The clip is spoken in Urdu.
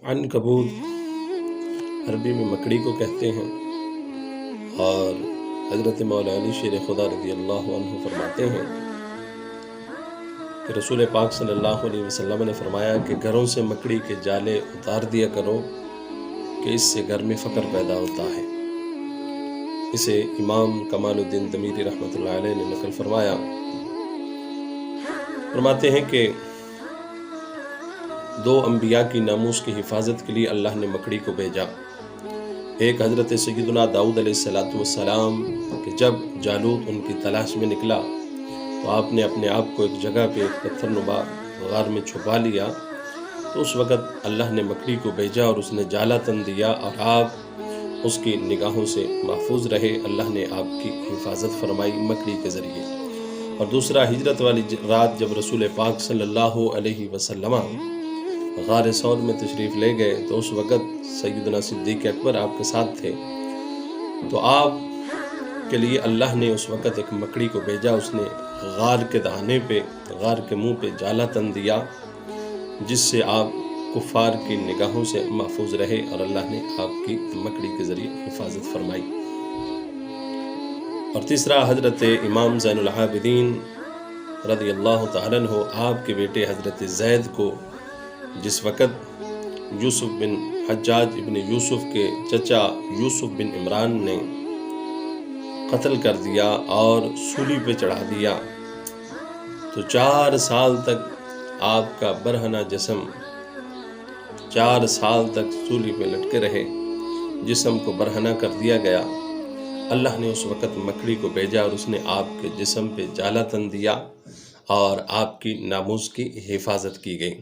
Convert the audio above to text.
عنکبوت عربی میں مکڑی کو کہتے ہیں، اور حضرت مولا علی شیر خدا رضی اللہ عنہ فرماتے ہیں کہ رسول پاک صلی اللہ علیہ وسلم نے فرمایا کہ گھروں سے مکڑی کے جالے اتار دیا کرو کہ اس سے گھر میں فقر پیدا ہوتا ہے۔ اسے امام کمال الدین دمیری رحمۃ اللہ علیہ نے نقل فرمایا۔ فرماتے ہیں کہ دو انبیاء کی ناموس کی حفاظت کے لیے اللہ نے مکڑی کو بھیجا۔ ایک حضرت سیدنا داؤد علیہ السلام کہ جب جالوت ان کی تلاش میں نکلا تو آپ نے اپنے آپ کو ایک جگہ پہ ایک پتھر نما غار میں چھپا لیا، تو اس وقت اللہ نے مکڑی کو بھیجا اور اس نے جالا تن دیا، اور آپ اس کی نگاہوں سے محفوظ رہے۔ اللہ نے آپ کی حفاظت فرمائی مکڑی کے ذریعے۔ اور دوسرا، ہجرت والی رات جب رسول پاک صلی اللہ علیہ وسلم غار ثور میں تشریف لے گئے تو اس وقت سیدنا صدیق اکبر آپ کے ساتھ تھے، تو آپ کے لیے اللہ نے اس وقت ایک مکڑی کو بھیجا۔ اس نے غار کے دہانے پہ، غار کے منہ پہ جالا تن دیا، جس سے آپ کفار کی نگاہوں سے محفوظ رہے، اور اللہ نے آپ کی مکڑی کے ذریعے حفاظت فرمائی۔ اور تیسرا، حضرت امام زین العابدین رضی اللہ تعالیٰ عنہ آپ کے بیٹے حضرت زید کو جس وقت یوسف بن حجاج ابن یوسف کے چچا یوسف بن عمران نے قتل کر دیا اور سولی پہ چڑھا دیا، تو 4 سال تک آپ کا برہنہ جسم 4 سال تک سولی پہ لٹکے رہے، جسم کو برہنہ کر دیا گیا۔ اللہ نے اس وقت مکڑی کو بھیجا اور اس نے آپ کے جسم پہ جالا تن دیا اور آپ کی ناموس کی حفاظت کی گئی۔